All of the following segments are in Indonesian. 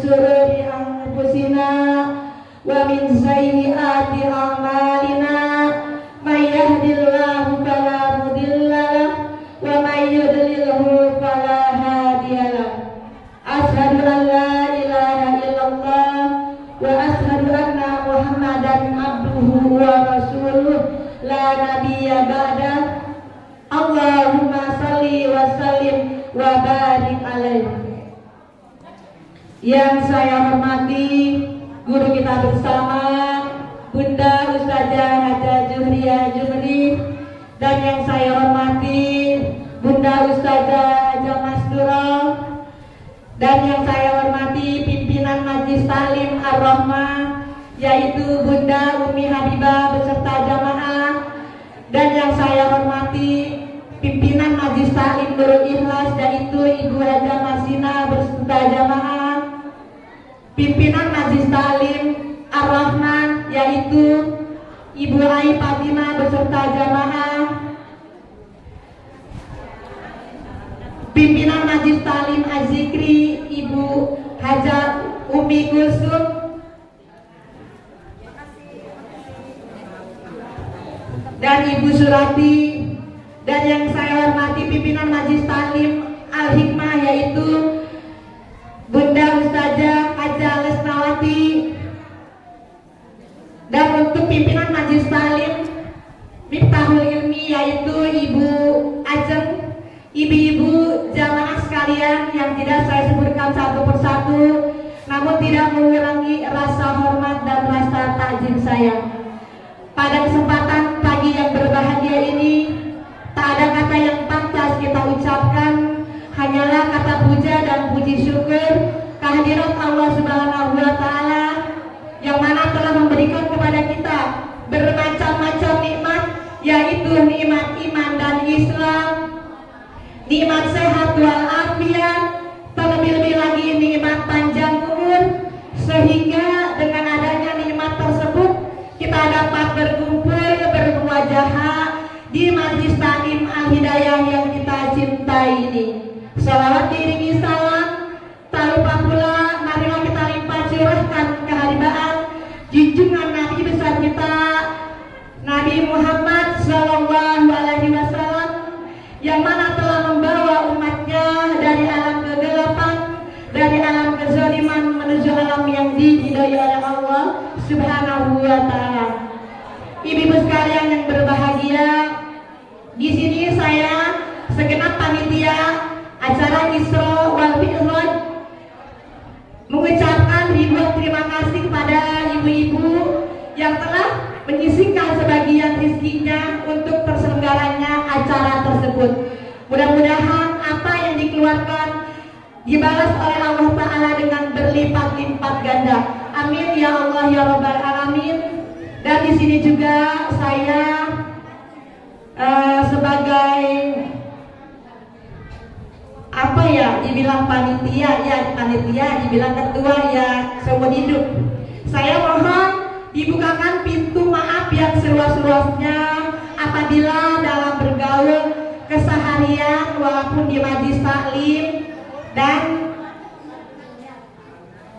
syururi anfusina wa min sayyiati a'malina may yahdihillahu fala mudilla lahu wa may yudlilhu fala hadiya lahu. Asyhadu an la ilaha illallah wa asyhadu anna Muhammadan abduhu wa rasuluh la nabiyya ba'da. Allahumma salli wa sallim wa barik alaihi. Yang saya hormati guru kita bersama Bunda Ustazah Haja Juhriya Jumri, dan yang saya hormati Bunda Ustazah Haja Masdura, dan yang saya hormati pimpinan Majelis Taklim Ar-Rahmah yaitu Bunda Umi Habibah beserta jamaah, dan yang saya hormati pimpinan Majelis Taklim Nurul Ikhlas yaitu Ibu Haja Masina beserta jamaah, pimpinan Majelis Taklim Ar-Rahman yaitu Ibu Ai Fatimah beserta jamaah, pimpinan Majelis Taklim Az-Zikri Ibu Haja Umi Kulsum, dan Ibu Surati, dan yang saya hormati pimpinan Majelis Taklim Al-Hikmah yaitu Bunda Ustazah Haja Lesnawati, dan untuk pimpinan Majelis Taklim Miftahul Ilmi yaitu Ibu Ajeng, ibu-ibu jamaah sekalian yang tidak saya sebutkan satu persatu, namun tidak mengurangi rasa hormat dan rasa takzim saya. Pada kesempatan pagi yang berbahagia ini, tak ada kata yang pantas kita ucapkan, hanyalah kata puja dan puji syukur kehadirat Allah Subhanahu wa Ta'ala yang mana telah memberikan kepada kita bermacam-macam nikmat, yaitu nikmat iman dan Islam, nikmat sehat walafiat, terlebih-lebih lagi nikmat panjang umur, sehingga dengan adanya nikmat tersebut kita dapat berkumpul bermuajahah di Majelis Taklim Al-Hidayah yang kita cintai ini. Salawat diiringi salam, tak lupa pula marilah kita limpah curahkan keharibaan junjungan Nabi besar kita Nabi Muhammad Sallallahu Alaihi Wasallam yang mana telah membawa umatnya dari alam kegelapan, dari alam kezaliman menuju alam yang diridhai oleh Allah Subhanahu wa Ta'ala. Ibu-ibu sekalian yang berbahagia, di sini saya segenap panitia acara Isra wal Mi'raj mengucapkan ribuan terima kasih kepada ibu-ibu yang telah menyisihkan sebagian rezekinya untuk terselenggaranya acara tersebut. Mudah-mudahan apa yang dikeluarkan dibalas oleh Allah Ta'ala dengan berlipat-lipat ganda. Amin ya Allah ya Rabbal Alamin. Dan di sini juga saya sebagai apa ya, dibilang panitia, dibilang ketua ya seumur hidup. Saya mohon dibukakan pintu maaf yang seluas-luasnya apabila dalam bergaul keseharian walaupun di Majelis Taklim dan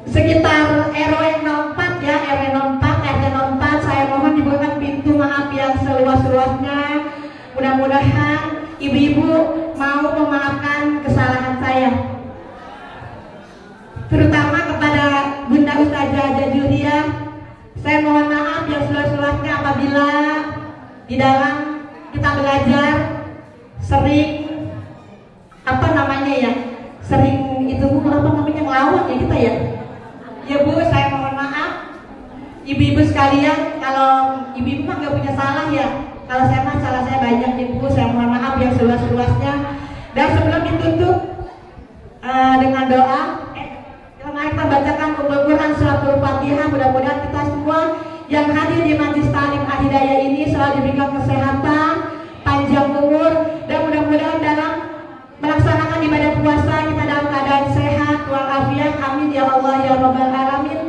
sekitar RW 04 ya, RW 04, RT 04, saya mohon dibukakan pintu maaf yang seluas-luasnya. Mudah-mudahan ibu-ibu mau memaafkan kesalahan saya, terutama kepada Bunda Ustazah Haja Juhriya. Saya mohon maaf yang seluas-luasnya apabila di dalam kita belajar sering apa namanya ya, sering itu apa namanya ngelawan ya kita ya. Ya Bu, saya mohon maaf. Ibu-ibu sekalian, kalau ibu-ibu mah nggak punya salah ya. Kalau saya mah salah saya banyak Ibu, saya mohon maaf yang seluas-luasnya. Dan sebelum ditutup dengan doa, kita bacakan Quran Suratul Fatihah. Mudah-mudahan kita semua yang hadir di Majelis Taklim Al-Hidayah ini selalu diberikan kesehatan, panjang umur, dan mudah-mudahan dalam melaksanakan ibadah puasa kita dalam keadaan sehat walafiat. Amin ya Allah ya Rabbal Alamin.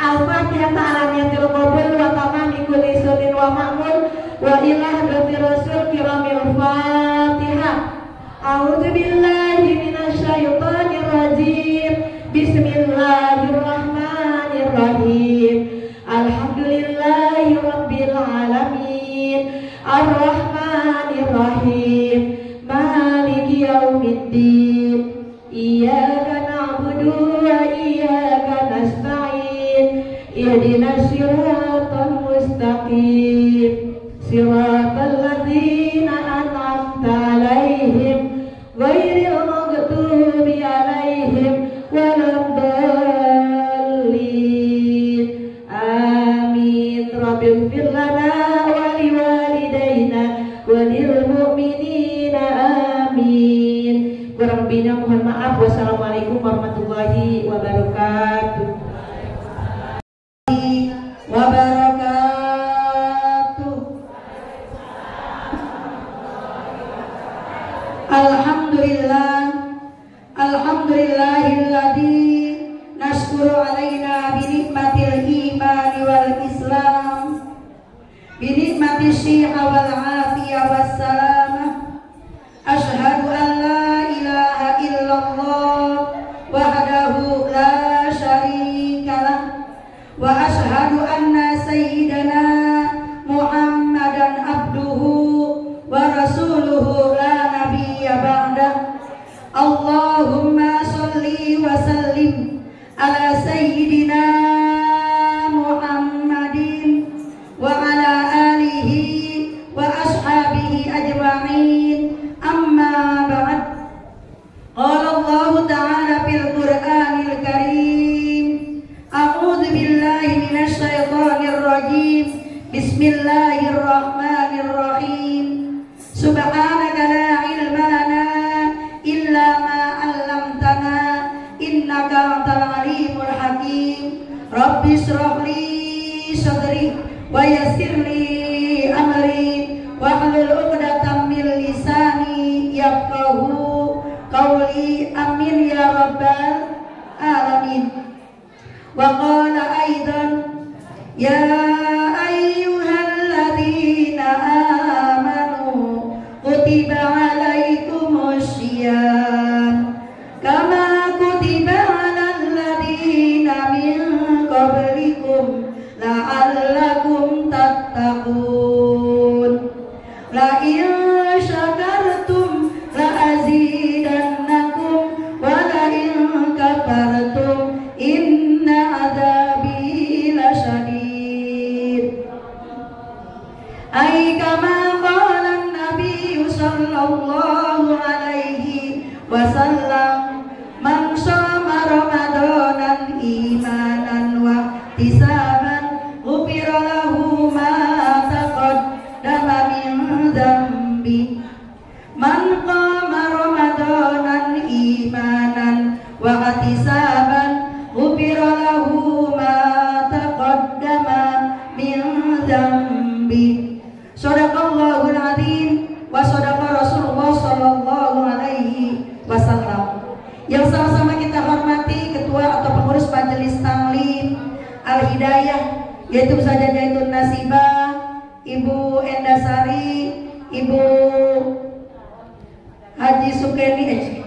Al-Fatihah ta'ala niyatil qabul wa tamami kulli sunnah wa ma'mul wa ilah rabbi rasul kiramil Fatihah. A'udzu billahi minasy syaithanir rajim. Bismillahirrahmanirrahim. Alhamdulillahirabbil alamin. Arrahmanirrahim. Maliki yaumiddin. Iyyaka na'budu wa iyyaka nasta'in. Ihdinas siratal mustaqim. Siratal ladzina an'amta 'alaihim ghairil maghdubi 'alaihim waladdallin. Amin. Rabbighfir lana wa liwalidayna wa lil mu'minina amin. Kurang lebihnya mohon maaf. Wassalamualaikum warahmatullahi wabarakatuh. Alhamdulillahilladzi nashkuru alaina bi nikmatil iman wal islam bi nikmatis sihha wal afiyah was salamah. Asyhadu an la ilaha illallah wahdahu la syarikalah wa asyhadu anna sayyidana Muhammadan abduhu wa rasuluhu la nabiyya ba'dah. Allahumma sholli wa sallim ala sayyidina Muhammadin wa ala alihi wa ashabihi ajma'in. Amma ba'd. Qala Allah ta'ala fil Qur'anil Karim. A'udzu billahi minasy syaithanir rajim. Bismillahirrahmanirrahim. Subhanaka la ilma lana illa ma 'allamtana innaka antal alimul hakim. Rabbi shrah li sadri wa yassir li amri wahlul 'uqdatam min lisani yafqahu qawli. Amin ya rabbal alamin. Wa qala aidan ya ayyuhalladzina amanu kutiba alaikumus syiyam kama kutiba alal ladzina min qablikum la'allakum tattaqun. La in syakartum la azidannakum wa la in kafartum inna adzabi lasyadid. Ai kama qala an-nabiy sallallahu alaihi wasallam, man shoma ramadanan imanan wa ihtisaban ghufira lahu ma taqaddama min dzambi. Man qama ramadanan imanan wa ihtisaban ghufira lahu ma taqaddama min dzambi. Shadaqallahul adzim wa shadaqa Rasulullah sallallahu alaihi wasallam. Yang sama-sama kita hormati ketua atau pengurus majelis taklim Al-Hidayah, yaitu Ustazah Zaitun Nasibah, Ibu Endasari, Ibu Haji Sukeni,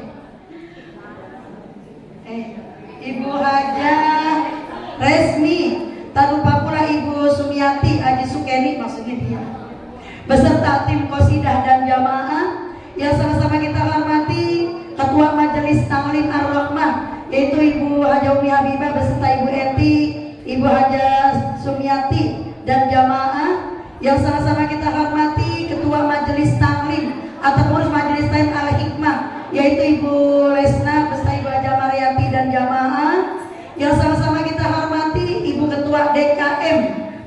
Ibu Hajah Resmi, tak lupa pula Ibu Sumiati Haji Sukeni, maksudnya dia, beserta tim qasidah dan jamaah. Yang sama-sama kita hormati Ketua Majelis Taklim Ar-Rahmah, yaitu Ibu Hajah Umi Habibah beserta Ibu Eti, Ibu Hajah Sumiati dan jamaah. Yang sama-sama kita hormati Ketua Majelis Taklim atau pengurus Majelis Taklim Al-Hikmah, yaitu Ibu Lesna beserta Ibu Hajah Mariati dan jamaah. Yang sama-sama kita hormati Ibu Ketua DKM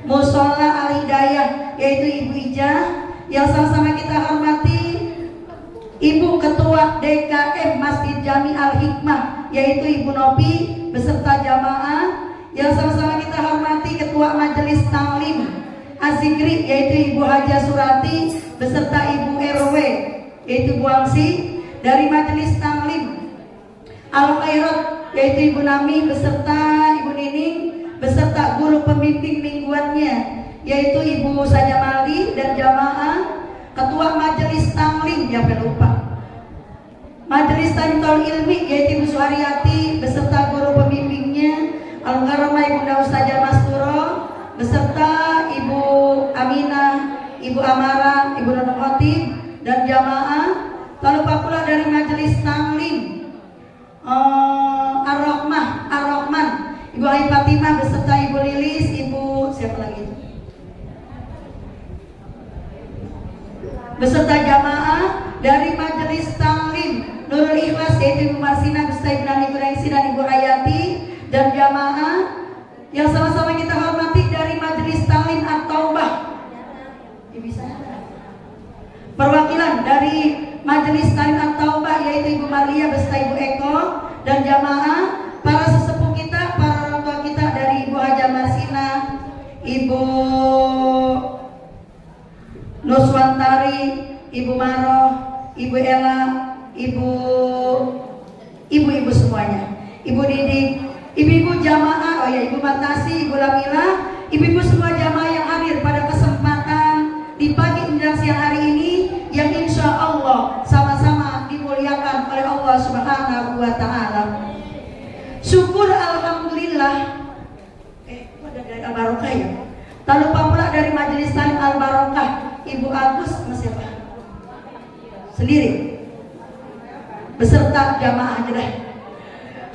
Mushola Al-Hidayah, yaitu Ibu Ijah. Yang sama-sama kita hormati Ibu Ketua DKM Masjid Jami Al-Hikmah, yaitu Ibu Nopi beserta jamaah. Yang sama-sama kita hormati Ketua Majelis Taklim Az-Zikri, yaitu Ibu Hajah Surati beserta Ibu RW, yaitu Bu Angsi. Dari Majelis Taklim Al-Khairat, yaitu Ibu Nami beserta Ibu Nining beserta guru pembimbing mingguannya, yaitu Ibu Saja Mali dan jamaah. Ketua Majelis Taklim, jangan lupa Majelis Taklim Ilmi, yaitu Ibu Suharyati beserta guru Al-Mukarramah Ibunda Ustazah Masturo beserta Ibu Aminah, Ibu Amara, Ibu Nunung Khotib dan jamaah. Tak lupa pula dari Majelis Taklim Ar-Rahman, Ibu Ai Fatimah beserta Ibu Lilis, Ibu siapa lagi? Beserta jamaah dari Majelis Taklim Nurul Ikhlas yaitu Ibu Marsina beserta Ibu Nani Gurengsi dan Ibu Hayati dan jamaah yang sama-sama kita hormati dari Majelis Taklim At-Taubah. Perwakilan dari Majelis Taklim At-Taubah yaitu Ibu Maria beserta Ibu Eko dan jamaah, para sesepuh kita, para orang tua kita dari Ibu Haja Marsina, Ibu Nuswantari, Ibu Maroh, Ibu Ella, ibu-ibu semuanya, Ibu Didik, ibu-ibu jamaah, Ibu Matasi, Ibu Lamila, ibu-ibu semua jamaah yang hadir pada kesempatan di pagi menjelang siang hari ini yang insya Allah sama-sama dimuliakan oleh Allah Subhanahu wa Ta'ala. Syukur alhamdulillah. Ada dari Al-Barokah ya. Tak lupa pula dari Majelis Taklim Al-Barokah, Ibu Agus masih apa? Sendiri beserta jamaah aja.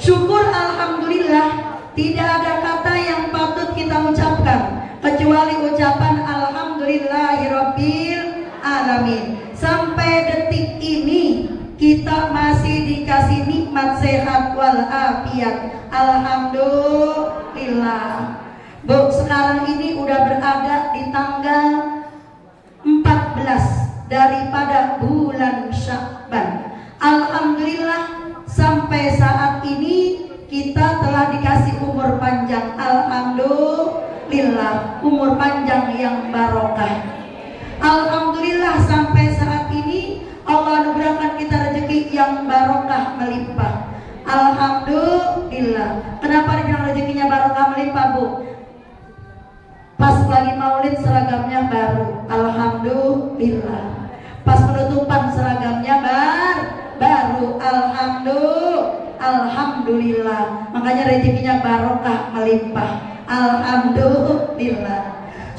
Syukur alhamdulillah, tidak ada kata yang patut kita ucapkan kecuali ucapan alhamdulillahirabbil alamin. Sampai detik ini kita masih dikasih nikmat sehat walafiat. Alhamdulillah. Bu, sekarang ini udah berada di tanggal 14 daripada bulan Sya'ban. Alhamdulillah sampai saat ini kita telah dikasih umur panjang. Alhamdulillah, umur panjang yang barokah. Alhamdulillah sampai saat ini Allah anugerahkan kita rezeki yang barokah melimpah. Alhamdulillah. Kenapa dibilang rezekinya barokah melimpah, Bu? Pas lagi maulid seragamnya baru. Alhamdulillah. Pas penutupan seragamnya baru. Alhamdulillah. Makanya rezekinya barokah melimpah. Alhamdulillah.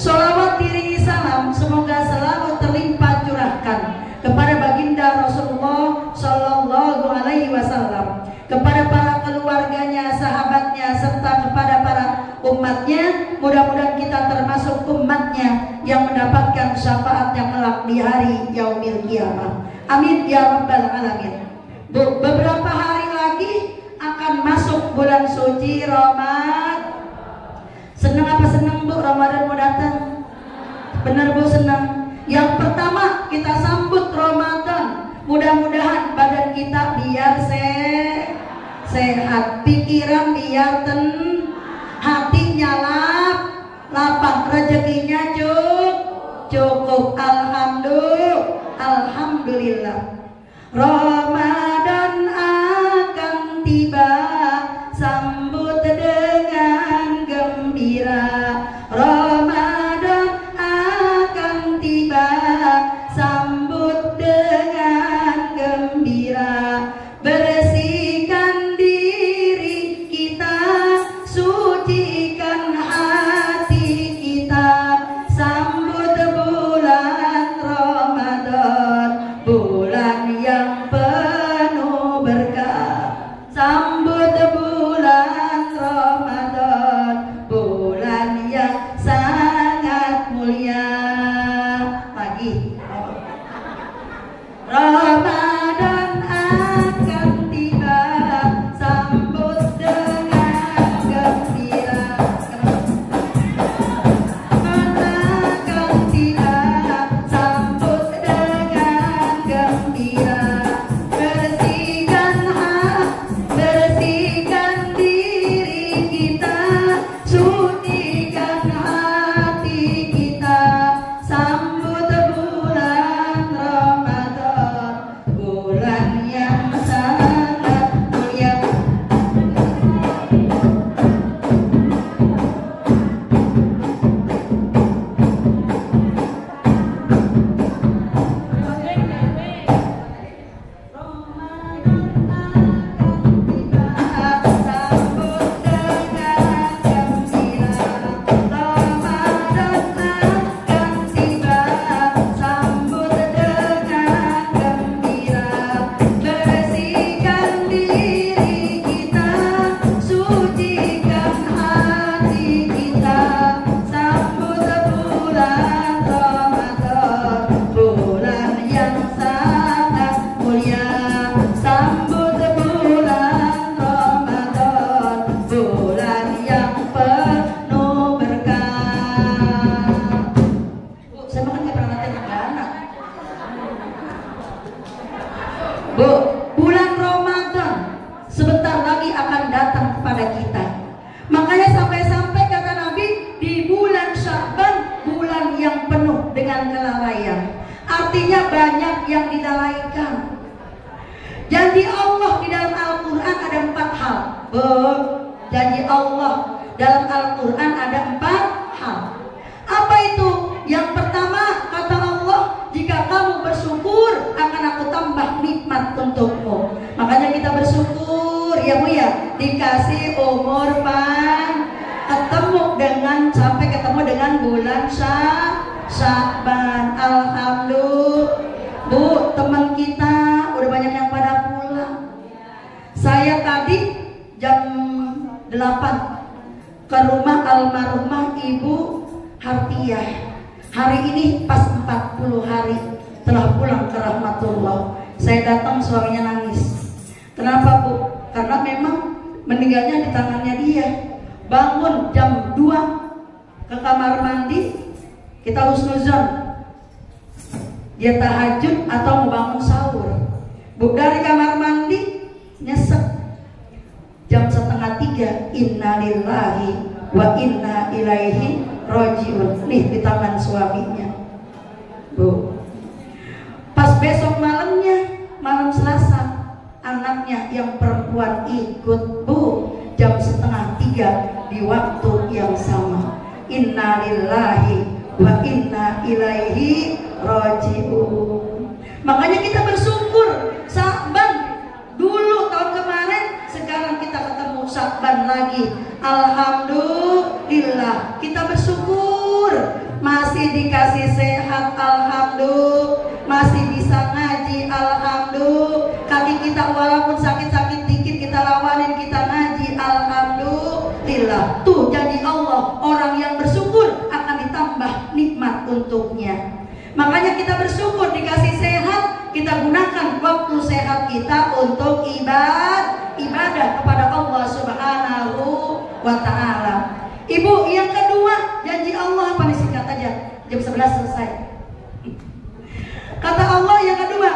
Sholawat diringi salam semoga selalu terlimpah curahkan kepada baginda Rasulullah Sallallahu Alaihi Wasallam, kepada para keluarganya, sahabatnya, serta kepada para umatnya. Mudah-mudahan kita termasuk umatnya yang mendapatkan syafaat yang kelak di hari yaumil qiyamah. Amin ya rabbal alamin. Bu, beberapa hari lagi akan masuk bulan suci Ramadan. Senang apa senang, Bu, Ramadan mau datang? Benar, Bu, senang. Yang pertama kita sambut Ramadan. Mudah-mudahan badan kita biar sehat, pikiran biar hatinya lapang, rezekinya cukup. Alhamdulillah. Ramadan akan tiba, sambut dengan gembira. Ramadan akan tiba, sambut dengan gembira. Bersihkan diri kita, sucikan hati kita, sambut bulan Ramadan, bulan yang penuh dan kelalaian. Artinya banyak yang dilalaikan. Janji Allah di dalam Al-Quran ada 4 hal. Janji Allah dalam Al-Quran ada 4 hal. Apa itu? Yang pertama, kata Allah, jika kamu bersyukur akan aku tambah nikmat untukmu. Makanya kita bersyukur ya Bu ya, dikasih umur sampai ketemu dengan bulan Sya'ban. Alhamdulillah. Bu, teman kita udah banyak yang pada pulang. Saya tadi jam 8 ke rumah almarhumah Ibu Hartiah. Hari ini pas 40 hari telah pulang ke rahmatullah. Saya datang, suaminya nangis. Kenapa Bu? Karena memang meninggalnya di tangannya dia. Bangun jam 2 ke kamar mandi, kita husnuzon dia tahajud atau mau bangun sahur. Bu, dari kamar mandi nyesek jam 2:30, innalillahi wa inna ilaihi rojiun. Nih di tangan suaminya. Bu, pas besok malamnya, malam Selasa, anaknya yang perempuan ikut Bu, jam 2:30 di waktu yang sama. Innalillahi wa inna ilaihi rojiun. Makanya kita bersyukur Sya'ban dulu tahun kemarin, sekarang kita ketemu Sya'ban lagi. Alhamdulillah, kita bersyukur masih dikasih sehat. Alhamdulillah, masih bisa ngaji. Alhamdulillah, kaki kita walaupun sakit-sakit dikit kita lawanin, kita ngaji. Alhamdulillah. Tuh janji Allah, orang yang bersyukur akan ditambah nikmat untuknya. Makanya kita bersyukur dikasih sehat, kita gunakan waktu sehat kita untuk ibadah kepada Allah Subhanahu wa Ta'ala. Ibu, yang kedua, janji Allah apa nih, singkat aja, jam 11 selesai. Kata Allah yang kedua,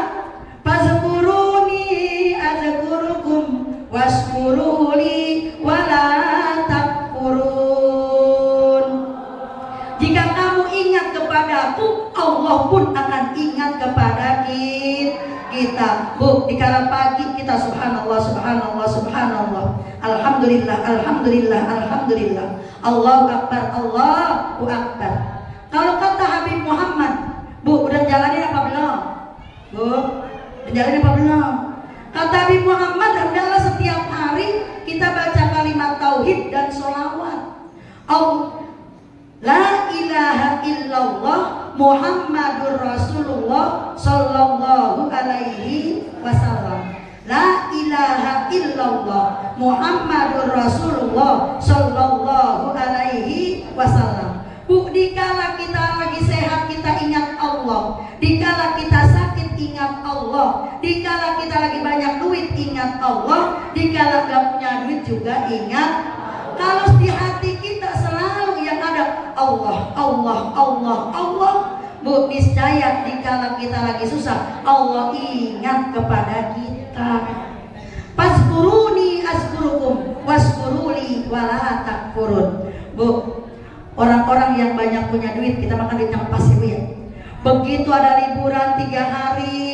fazkuruni azkurukum washkuruli wala takfurun. Jika kamu ingat kepadaku, Allah pun akan ingat kepada kita. Bu, di kala pagi kita subhanallah, subhanallah, subhanallah, alhamdulillah, alhamdulillah, alhamdulillah, Allahu akbar, Allahu akbar. Kalau kata Habib Muhammad, Bu, udah jalanin apa belum? Bu, udah jalanin apa belum? Kata Habib Muhammad, adalah setiap hari kita baca kalimat tauhid dan sholawat. La ilaha illallah Muhammadur Rasulullah sallallahu alaihi wasallam. La ilaha illallah Muhammadur Rasulullah sallallahu alaihi wasallam. Bu, dikala kita lagi sehat kita ingat Allah, dikala kita sakit ingat Allah, dikala kita lagi banyak duit ingat Allah, dikala gak punya duit juga ingat. Kalau di hati kita selalu yang ada Allah, Allah, Allah, Allah, Bu, niscaya dikala kita lagi susah Allah ingat kepada kita. Fazkuruni azkurukum washkuruli wala takfurun. Bu, orang-orang yang banyak punya duit, kita makan duit yang pas Bu ya. Begitu ada liburan 3 hari,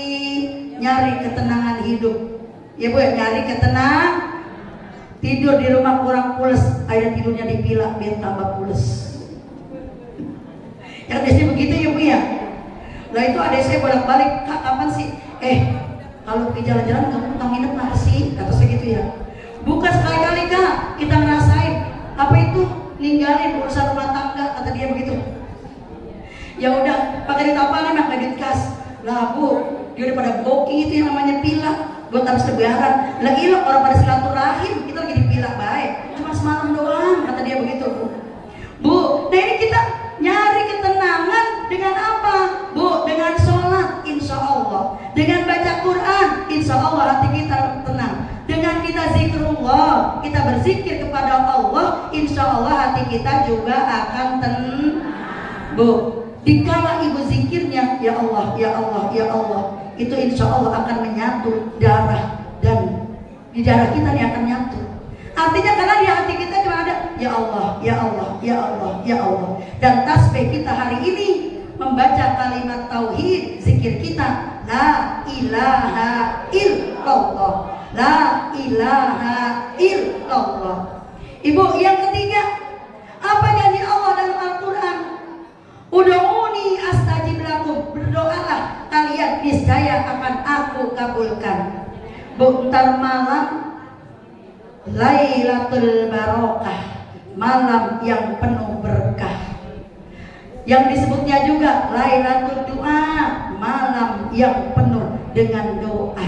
nyari ketenangan hidup. Ya Bu, nyari ketenangan. Tidur di rumah kurang pules, akhirnya tidurnya di villa biar tambah pules. Yang biasanya begitu ya Bu ya. Lah itu adik saya bolak-balik, Kak kapan sih? Kalau pergi jalan-jalan kamu utang nginep nggak sih? Kata saya gitu ya. Bukan sekali-kali Kak, kita ngerasain apa itu ninggalin urusan rumah tangga, kata dia begitu. Ya udah, pakai duit apa nih, pakai duit kas. Lah Bu, dia udah pada booking itu yang namanya villa buat habis lebaran. Lagi lo orang pada silaturahim, kita lagi di villa baik, cuma semalam doang, kata dia begitu Bu. Bu, nah ini kita nyari ketenangan dengan apa? Bu, dengan sholat, insya Allah. Dengan baca Quran, insya Allah hati kita tenang. Dengan kita zikrullah, kita berzikir kepada Allah, insya Allah hati kita juga akan tenang. Bu, dikala ibu zikirnya, ya Allah, ya Allah, ya Allah, itu insya Allah akan menyatu darah, dan di darah kita nih akan nyatu. Artinya karena di hati kita cuma ada ya Allah, ya Allah, ya Allah, ya Allah. Dan tasbih kita hari ini membaca kalimat tauhid, zikir kita la ilaha illallah, la ilaha illallah. Ibu, yang ketiga, apa janji Allah dalam Al-Quran? Ud'uni astajib lakum, berdoalah kalian niscaya akan aku kabulkan. Bentar malam Lailatul Barokah, malam yang penuh berkah. Yang disebutnya juga Lailatul Doa, malam yang penuh dengan doa.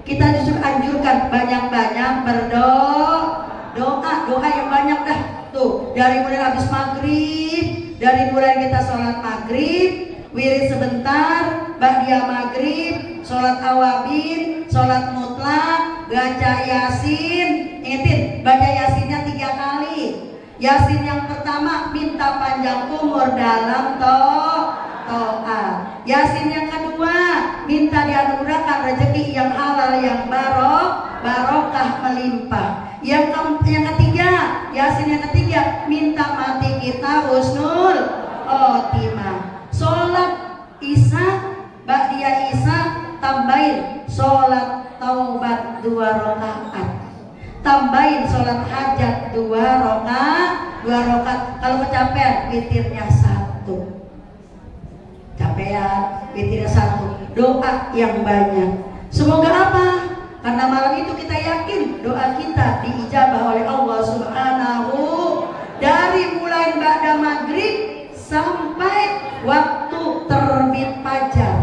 Kita justru anjurkan banyak-banyak berdoa, doa yang banyak dah. Tuh, dari mulai habis maghrib, dari mulai kita sholat maghrib, wirid sebentar, ba'diyah maghrib, sholat awabin, sholat mutlak, baca yasin. Ingetin, baca yasinnya 3 kali. Yasin yang pertama minta panjang umur dalam to'at. Yasin yang kedua minta dianugerahkan rezeki yang halal yang barokah melimpah. Yang ketiga, yasin yang ketiga minta mati kita husnul khotimah. Sholat isya, ba'diyah isya tambahin sholat taubat 2 rakaat, tambahin sholat hajat 2 rakaat. Kalau kecapean witirnya 1, capean witirnya 1. Doa yang banyak. Semoga apa? Karena malam itu kita yakin doa kita diijabah oleh Allah Subhanahu, dari mulai ba'da maghrib sampai waktu terbit fajar.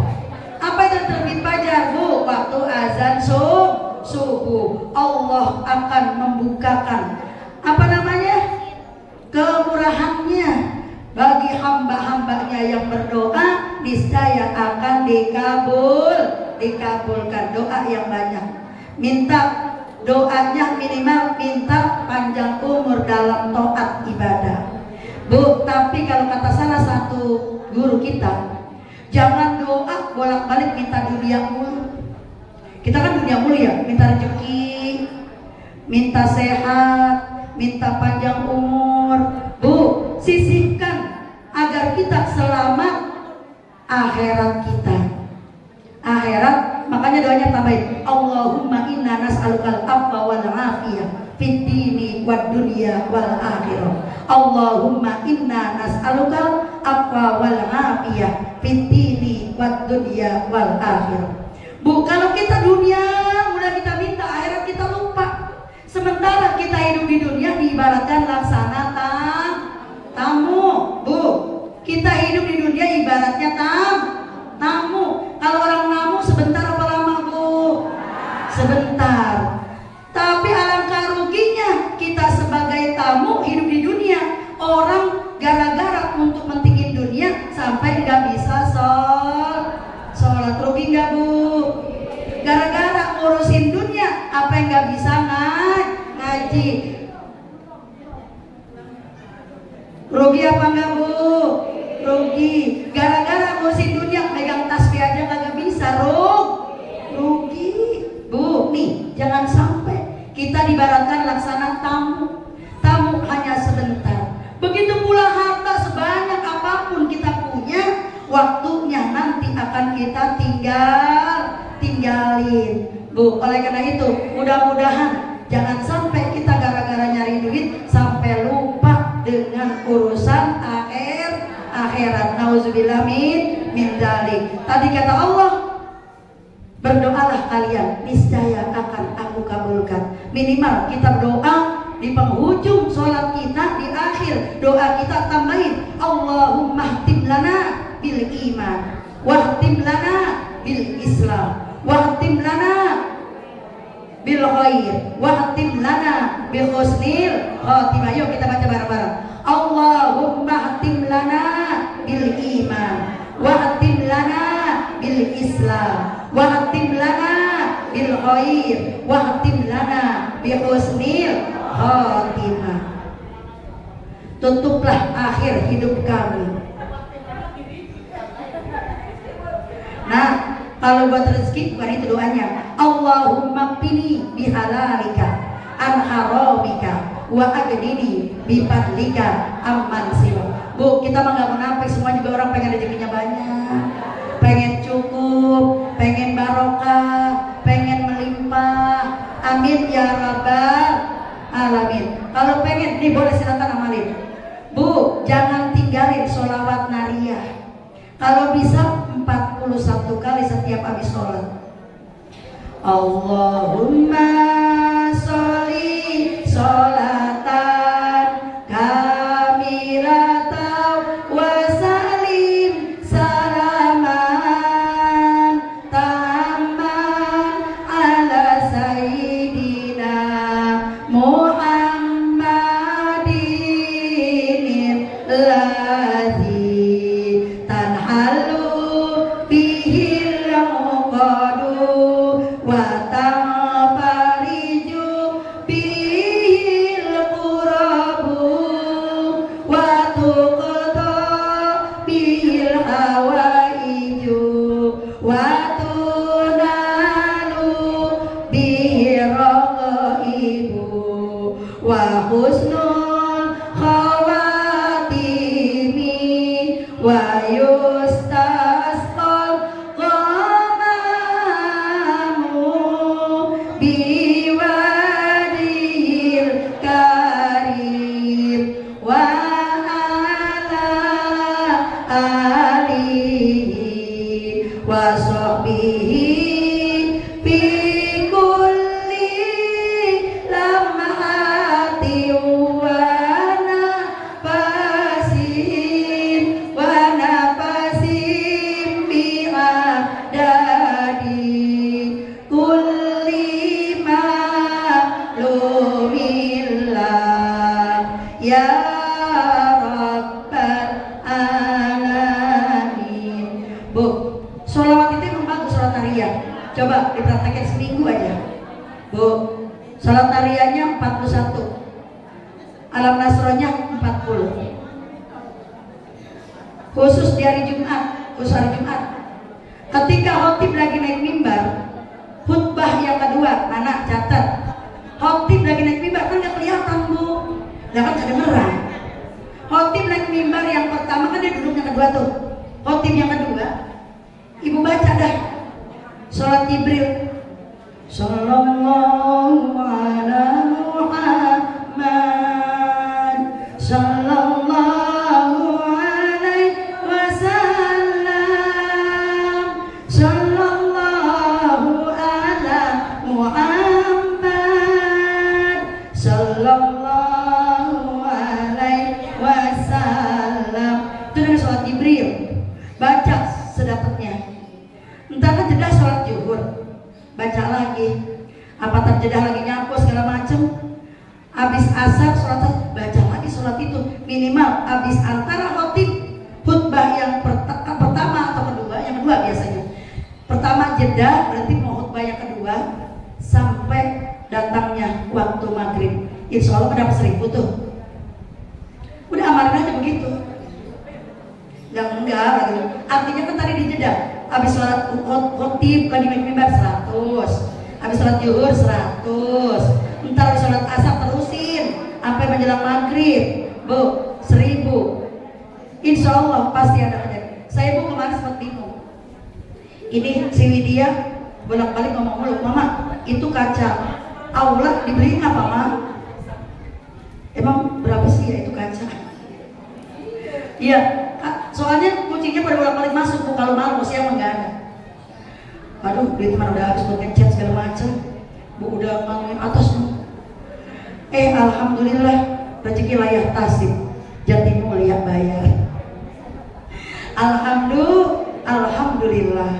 Apa itu terbit fajar, Bu? Waktu azan subuh. Allah akan membukakan kemurahannya bagi hamba-hambanya yang berdoa, niscaya akan dikabulkan. Doa yang banyak. Minta doanya minimal minta panjang umur dalam taat ibadah. Bu, tapi kalau kata salah satu guru kita, jangan doa bolak-balik minta dunia mulu. Kita kan dunia mulu ya, minta rezeki, minta sehat, minta panjang umur. Bu, sisihkan agar kita selamat akhirat kita. Akhirat, makanya doanya tambahin, Allahumma inna nas'alukal afwa wal afiyah fid dini wad dunya wal akhirah. Allahumma inna nas'alukal afwa wal afiyah fid dini wad dunya wal akhirah. Bu, kalau kita dunia udah kita minta, akhirat kita lupa. Sementara kita hidup di dunia diibaratkan laksana tamu. Bu, kita hidup di dunia ibaratnya tamu. Kalau orang namu sebentar apa lama, Bu? Sebentar. Tapi alangkah ruginya kita sebagai tamu hidup di dunia. Orang gara-gara untuk mentingin dunia sampai nggak bisa sholat. Rugi nggak, Bu? Gara-gara ngurusin dunia apa yang nggak bisa ngaji. Rugi apa enggak, Bu? Rugi. Gara-gara ngurusin dunia megang tasbih aja nggak bisa, rugi. Bu, nih jangan sampai kita dibaratkan laksana tamu. Tamu hanya sebentar. Begitu pula harta sebanyak apapun kita punya, waktunya nanti akan kita tinggalin. Bu, oleh karena itu mudah-mudahan jangan sampai kita gara-gara nyari duit sampai lupa dengan urusan akhirat. Nauzubillah min dzalik. Tadi kata Allah, berdoalah kalian, niscaya akan aku kabulkan. Minimal kita berdoa di penghujung sholat kita, di akhir doa kita tambahin, Allahumma htim lana bil iman, wahtim lana bil islam, wahtim lana bil khair, wahtim lana bil husnil khatimah. Yuk kita baca bareng-bareng. Allahumma htim lana bil iman, wahtim lana bil islam, wahtim lana bil khair, wahtim lana bi husnil khatimah. Tutuplah akhir hidup kami. Nah, kalau buat rezeki bukan itu doanya. Allahumma qini bihalalika an haramika wa aghnini bi fadlika amman siwa. Bu, kita mah enggak munafik, semua juga orang pengen rezekinya banyak. nih boleh silakan amalin. Bu, jangan tinggalin sholawat nariyah. Kalau bisa 41 kali setiap habis sholat. Allahumma sholli sholatan kamilatan wa salim salaman tamman ala sayyidina Muhammadin ladzi tanhalu bihil uqadu wa tanfariju bihil qurabu wa tuqda bihil hawaiju wa tunalu bihil raqaibu wa husnul khawatimi wa yustasqal ghamamu biwadil karim wa ala alihi wa sahbihi fi kulli lamhati wa nafasin bi'adadi kulli ma'lumillah ya rabbal alamin. Bu, sholawat itu emang bagus, sholat nariyah. Coba dipraktekin seminggu aja. Bu, sholat nariyahnya 41, alam nasronya 40. Khusus di hari Jumat, khusus hari Jumat. Ketika khotib lagi naik mimbar, khutbah yang kedua, anak catat. Khotib lagi naik mimbar kan nggak kelihatan bu, nggak kan kedengeran. Khotib naik mimbar yang pertama kan dia duduk yang kedua tuh. Khotib yang kedua, ibu baca dah. Sholat Jibril. Sallallahu ala Muhammad. Sallallahu alaihi wasallam. Sallallahu ala Muhammad. Sallallahu alaihi wasallam. Itu dari sholat Jibril. Baca sedapatnya. Entar kan jeda sholat zuhur, baca lagi. Apa terjeda lagi nyapu segala macem. Habis asar sholat, baca lagi sholat itu. Minimal habis antara khutbah yang pertama atau kedua, yang kedua biasanya. Pertama jeda berarti mau khutbah yang kedua sampai datangnya waktu maghrib. Insya Allah dapat 1000 tuh. Udah amalin aja begitu. Enggak gitu. Artinya kan tadi dijeda. Habis sholat khotib kan di mimbar 100, habis sholat zuhur 100, entar habis sholat asar terusin sampai menjelang maghrib, bu 1000. Insya Allah pasti ada kejadian. Saya bu kemarin sempat bingung. Ini si Widya bolak-balik ngomong mulu, mama itu kaca aula dibeliin apa ma? Emang berapa sih ya itu kaca? Iya. Soalnya kucingnya pada bolak-balik masuk bu, kalau malam siang enggak ada. Aduh, duit mana udah habis buat ngecat segala macam. Bu udah ngomongin atas bu. Alhamdulillah rezeki layak tasib, jati mulia bayar. Alhamdulillah.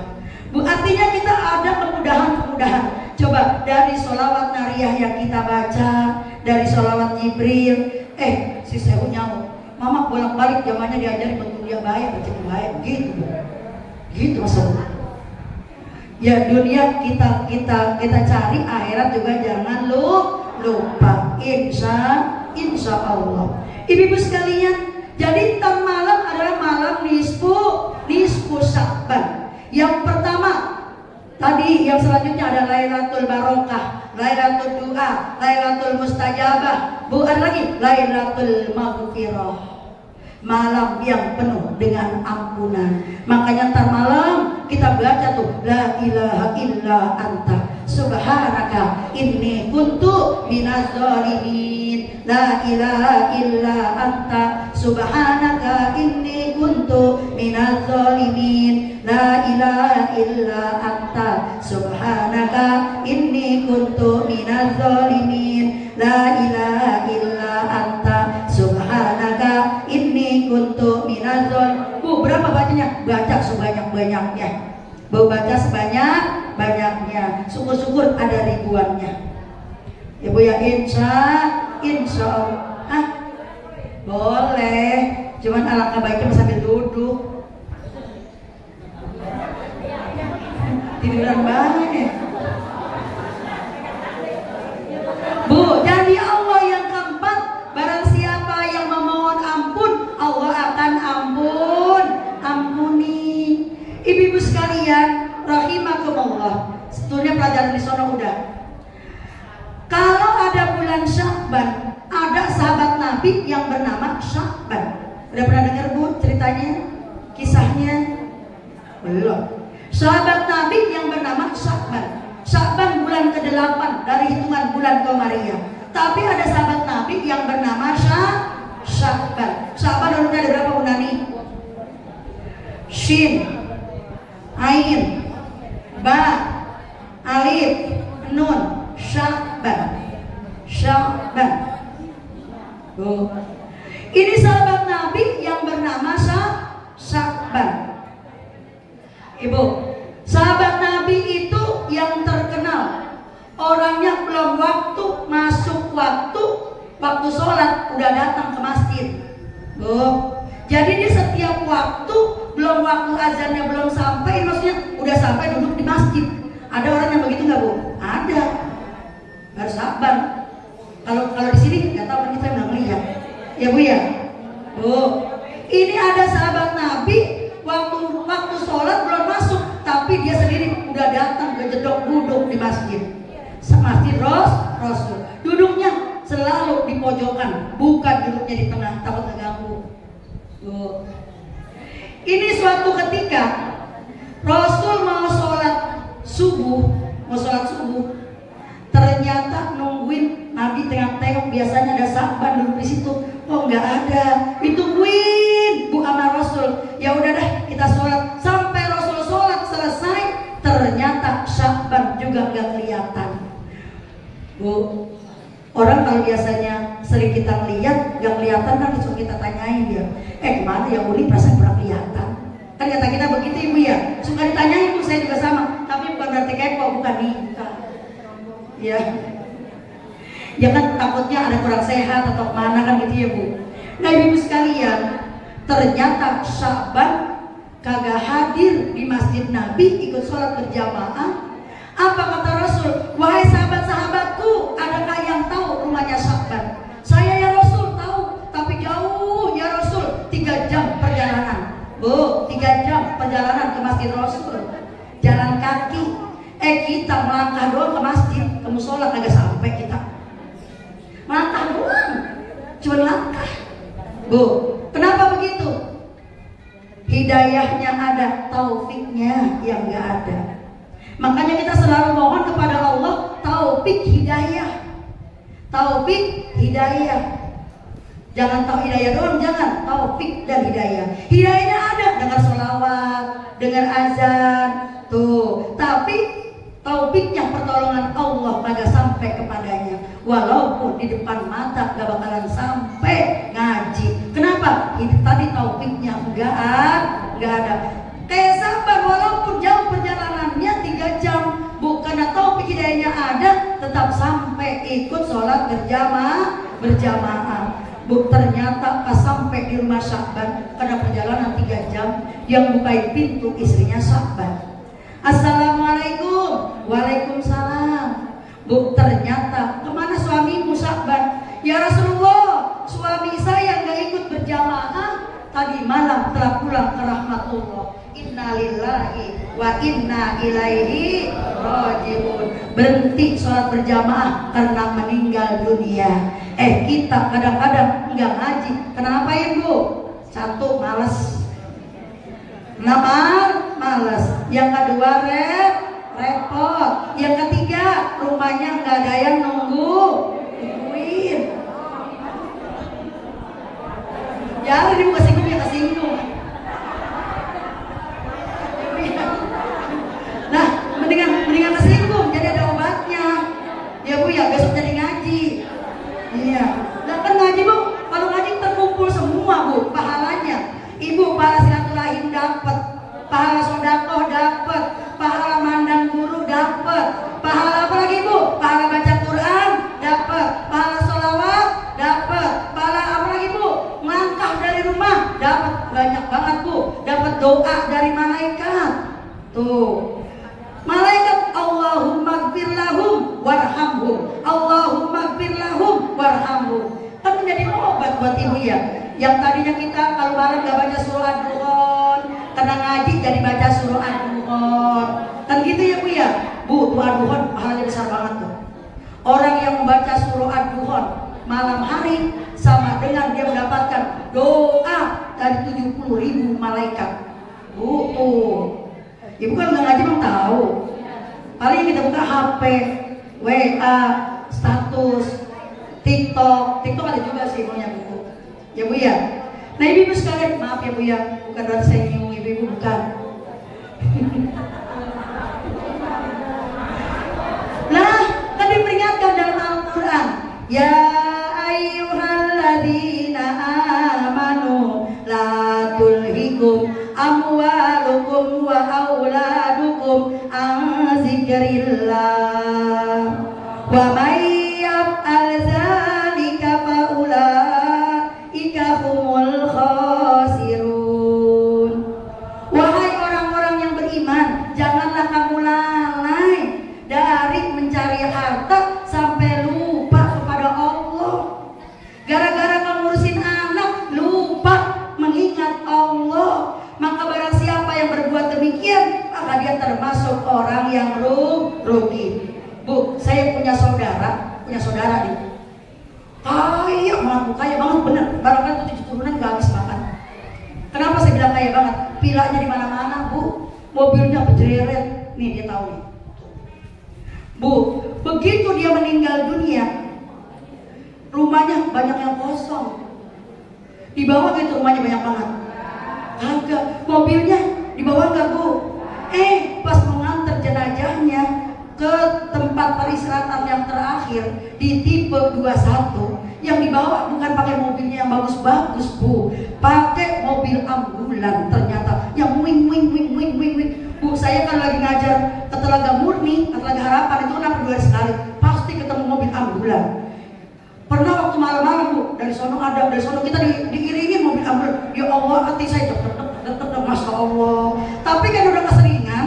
Bu artinya kita ada kemudahan. Coba dari sholawat nariyah yang kita baca, dari sholawat Jibril, si Sehu nyawa. Mama bolak-balik zamannya diajari berkuliah baik, rezeki baik, gitu maksudnya. Ya dunia kita cari, akhirat juga jangan lupa. Insya Allah. Ibu-ibu sekalian, jadi ntar malam adalah malam nisfu Sya'ban. Yang pertama tadi, yang selanjutnya ada Lailatul Barokah, Lailatul Du'a, Lailatul Mustajabah. Bukan lagi Lailatul Maghfirah, malam yang penuh dengan ampunan. Makanya ntar malam kita baca tuh La ilaha illa anta subhanaka inni kuntu minaz zalimin. la ilaha illa anta subhanaka inni kuntu minadz zalimin. La ilaha illa anta subhanaka inni kuntu minadz zalimin. La ilaha illa anta subhanaka inni kuntu minadz zalimin. Bu, berapa bacanya? Baca sebanyak-banyaknya. Bu, baca sebanyak-banyaknya. Syukur-syukur ada ribuannya. Ya Bu ya, insya Allah. Hah? Boleh. Cuman alangkah baiknya sambil duduk. Tiduran banget ya. Bu, jadi Allah yang keempat, barang siapa yang memohon ampun, Allah akan ampuni. Ibu-ibu sekalian, rahimakumullah. Sebetulnya pelajaran di sana udah. Kalau ada bulan Sya'ban, ada sahabat Nabi yang bernama Sya'ban. Udah pernah dengar Bu ceritanya? Kisahnya? Belum. Sahabat Nabi yang bernama Sya'ban. Sya'ban bulan ke-8 dari hitungan bulan Qamariyah. Tapi ada sahabat Nabi yang bernama Sya'ban. Sya'ban hurufnya ada berapa Bu Nani? Shin, Ain, Ba, Alif, Nun. Sya'ban. Oh. Ini sahabat Nabi yang bernama Sya'ban. Ibu, sahabat Nabi itu yang terkenal orangnya belum masuk waktu sholat udah datang ke masjid. Oh. Jadi dia setiap waktu belum waktu azannya belum sampai, maksudnya udah sampai duduk di masjid. Ada orang yang begitu nggak Bu? Ada. Harus sabar. Kalau di sini nggak tahu, kan kita nggak melihat, ya Bu ya. Oh, ini ada sahabat Nabi waktu sholat belum masuk, tapi dia sendiri udah datang kejedok duduk di masjid Rasul. Duduknya selalu di pojokan, bukan duduknya di tengah, takut terganggu. Oh. Ini suatu ketika Rasul mau sholat subuh. Ternyata nungguin Nabi tengok-tengok, biasanya ada sahabat duduk di situ. Oh nggak ada, ditungguin Bu sama Rasul. Ya udah dah kita sholat. Sampai Rasul sholat selesai, ternyata sahabat juga nggak kelihatan. Bu, orang kalau biasanya sering kita lihat nggak kelihatan kan langsung kita tanyain dia. Kemana ya Uli, perasaan kurang kelihatan. Kan kata kita begitu Ibu ya. Suka ditanyain Bu, saya juga sama. Tapi bukan berarti kepo, bukan nikah. Ya kan takutnya ada kurang sehat atau mana kan gitu ya Bu. Nah Ibu sekalian, ternyata Sya'ban kagak hadir di masjid Nabi ikut sholat berjamaah. Apa kata Rasul? Wahai sahabat-sahabatku, adakah yang tahu rumahnya Sya'ban? Saya ya Rasul tahu, tapi jauh ya Rasul, 3 jam perjalanan. Bu, 3 jam perjalanan ke masjid Rasul, jalan kaki. Kita melangkah doang ke masjid, ke musola kagak sampai kita. Melangkah doang, cuma langkah. Bu, kenapa begitu? Hidayahnya ada, taufiknya yang gak ada. Makanya kita selalu mohon kepada Allah taufik hidayah. Taufik hidayah. Jangan tahu hidayah doang, jangan taufik dan hidayah. Hidayahnya ada, dengar sholawat, dengar azan, tuh. Tapi taufiknya pertolongan Allah kagak sampai kepadanya. Walaupun di depan mata gak bakalan sampai ngaji. Kenapa? Ini tadi taufiknya enggak ada. Kayak sahabat walaupun jauh perjalanannya 3 jam, bukan taufik hidayahnya ada, tetap sampai ikut sholat berjamaah. Bu, ternyata pas sampai di rumah Sya'ban karena perjalanan 3 jam, yang bukain pintu istrinya Sya'ban. Assalamualaikum. Waalaikumsalam. Bu, ternyata kemana suamimu Sya'ban? Ya Rasulullah, suami saya nggak ikut berjamaah, tadi malam telah pulang ke rahmatullah. Innalillahi wa inna ilaihi rajiun. Berhenti sholat berjamaah karena meninggal dunia. Kita kadang-kadang nggak ngaji. Kenapa Ibu? 1, malas. Kenapa? Malas. Yang kedua repot. Yang ketiga rumahnya nggak ada yang nungguin. Jangan ibu kesinggung ya kesinggung. Nah, mendingan kesinggung, jadi ada obatnya. Ya Bu ya, besok jadi ngaji. Iya. Nah kan ngaji Bu, kalau ngaji terkumpul semua Bu, pahalanya. Ibu pahala silaturahim dapat, pahala sodakoh dapat, pahala mandang guru dapat, pahala apa lagi Bu? Pahala baca Quran dapat, pahala sholawat dapat, pahala apa lagi Bu? Melangkah dari rumah dapat, banyak banget Bu. Dapat doa dari malaikat. Tuh. Malaikat Allahumma gfir lahum warhamhum, Allahumma gfir lahum warhamhum. Kan menjadi obat buat ibu ya. Yang tadinya kita kalau malam gak baca surah Ad-Duhan, karena ngaji jadi baca surah Ad-Duhan. Kan gitu ya Bu ya. Bu, tuh Ad-Duhan pahalanya besar banget tuh. Orang yang membaca surah Ad-Duhan malam hari sama dengan dia mendapatkan doa dari 70.000 malaikat. Bu, tuh. Ibu kan nggak ngaji emang tahu. Paling kita buka HP, WA, status, TikTok ada juga sih maunya Bu. Ya Bu ya. Nah ibu sekalian, maaf ya Bu ya, bukan berarti saya nyinggung ibu bukan. Nah, kan diperingatkan dalam Al-Quran, ya ayyuhalladzina amanu la tulhikum amwalukum wa auladukum an zikrillah wa may yaf'al dzalika fa ulaika humul khasirun. Wahai orang-orang yang beriman, janganlah kamu lalai dari mencari harta sampai lupa kepada Allah. Gara-gara kamu ngurusin anak, lupa mengingat Allah. Maka barang siapa yang berbuat demikian, maka dia termasuk orang yang rugi. Bu, saya punya saudara nih. Kaya banget bener. Barangkali 7 turunan gak habis makan. Kenapa saya bilang kaya banget? Pilanya di mana-mana Bu, mobilnya berjeret. Nih dia tahu nih. Bu, begitu dia meninggal dunia, rumahnya banyak yang kosong. Di bawah gitu rumahnya banyak banget. Agak, mobilnya dibawa nggak Bu? Pas mengantar jenazahnya ke tempat peristirahatan yang terakhir di tipe 21, yang dibawa bukan pakai mobilnya yang bagus-bagus Bu, pakai mobil ambulan ternyata yang wing. Bu, saya kan lagi ngajar ke Telaga Murni, ke Telaga Harapan itu kan 2 hari sekali, pasti ketemu mobil ambulan. Pernah waktu malam-malam Bu, dari sono kita diiringin mobil ambulan. Ya Allah, hati saya deg-deg, Masya Allah. Tapi kan udah keseringan,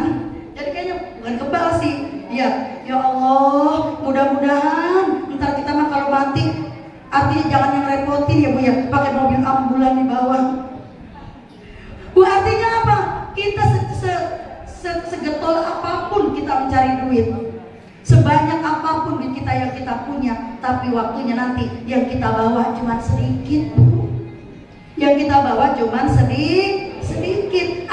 jadi kayaknya bukan kebal sih. Ya Allah, mudah-mudahan ntar kita mah kalau mati, artinya jangan yang repotin ya Bu ya, pakai mobil ambulan di bawah. Bu, artinya apa? Kita segetol apapun kita mencari duit, sebanyak apapun duit kita yang kita punya, tapi waktunya nanti yang kita bawa cuma sedikit Bu. Yang kita bawa cuma sedikit.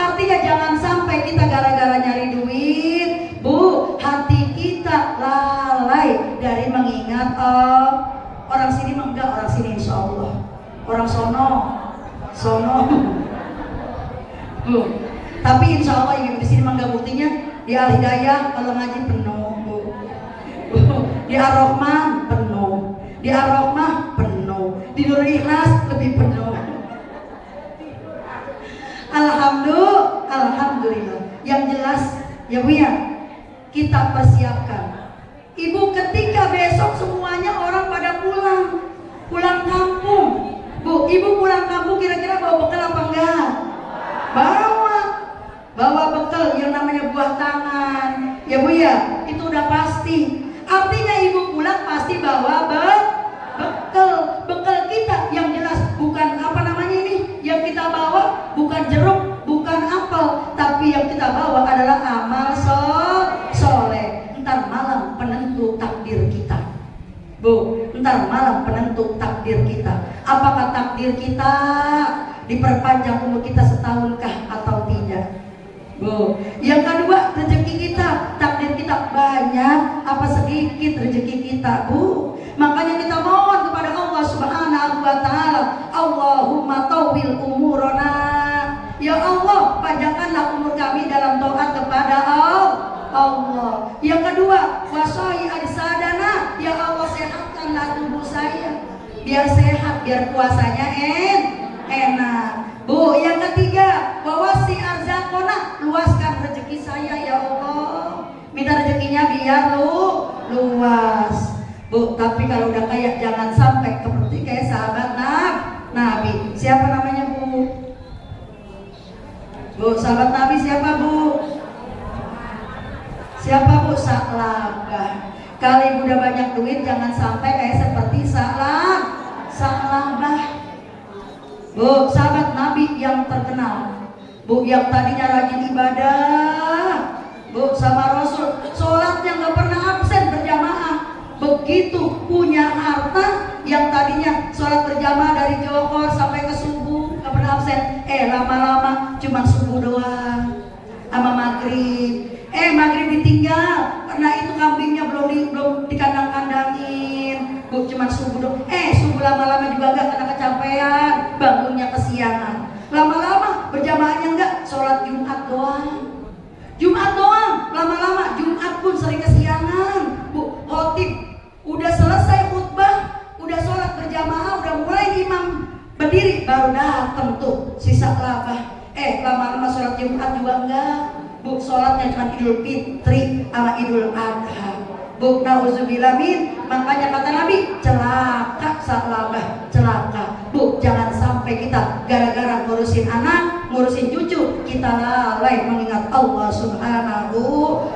Artinya jangan sampai kita gara-gara nyari duit Bu, hati kita lalai dari mengingat orang sini mah enggak, orang sini insya Allah, orang sono Bu. Tapi insya Allah ibu di sini mah enggak, buktinya di Al-Hidayah kalau ngaji penuh Bu. Di Ar-Rahman penuh, di Ar-Rahmah penuh, di Nurul Ikhlas lebih penuh. Alhamdulillah. Yang jelas ya Bu ya, kita persiapkan. Ibu, ketika besok semuanya orang pada pulang kampung Bu, ibu pulang kampung kira-kira bawa bekal apa enggak? Bawa bekal yang namanya buah tangan ya Bu ya, itu udah pasti. Artinya ibu pulang pasti bawa bekal kita yang jelas, bukan apa namanya ini, yang kita bawa bukan jeruk, bukan apel, tapi yang kita bawa adalah amal soleh. Ntar malam penentu takdir kita Bu, ntar malam penentu takdir kita. Apakah takdir kita diperpanjang umur kita setahunkah atau tidak Bu? Yang kedua, rezeki kita, takdir kita banyak apa sedikit rezeki kita Bu. Makanya kita mohon kepada Allah Subhanahu wa taala, Allahumma tawwil biar sehat, biar puasanya enak. Bu, yang ketiga, wawasi arzakona, luaskan rezeki saya ya Allah. Minta rezekinya biar luas. Bu, tapi kalau udah kaya jangan sampai seperti kayak sahabat Nabi. Siapa namanya Bu? Bu, sahabat Nabi siapa Bu? Siapa Bu? Sa'labah. Kalau ibu udah banyak duit jangan sampai kayak seperti Sa'labah. Bu, sahabat Nabi yang terkenal, Bu, yang tadinya rajin ibadah, Bu, sama Rasul, sholatnya gak pernah absen berjamaah. Begitu punya harta, yang tadinya sholat berjamaah dari Johor sampai ke subuh gak pernah absen. Lama-lama cuma subuh doang sama maghrib. Maghrib ditinggal karena itu kambingnya belum dikandang-kandangin. Bu, cuma subuh doang. Subuh lama-lama juga enggak karena kecapean, bangunnya kesiangan. Lama-lama berjamaahnya enggak, sholat Jumat doang. Lama-lama Jumat pun sering kesiangan. Bu, khotib udah selesai khutbah, udah sholat berjamaah, udah mulai imam berdiri, baru datang tuh sisa labah. Lama-lama sholat Jumat juga enggak. Bu, sholatnya cuma Idul Fitri sama Idul Adha. Bu, nauzubillah min. Makanya kata Nabi, celaka Sa'labah, celaka. Bu, jangan sampai kita gara-gara ngurusin anak, ngurusin cucu, kita lalai mengingat Allah Subhanahu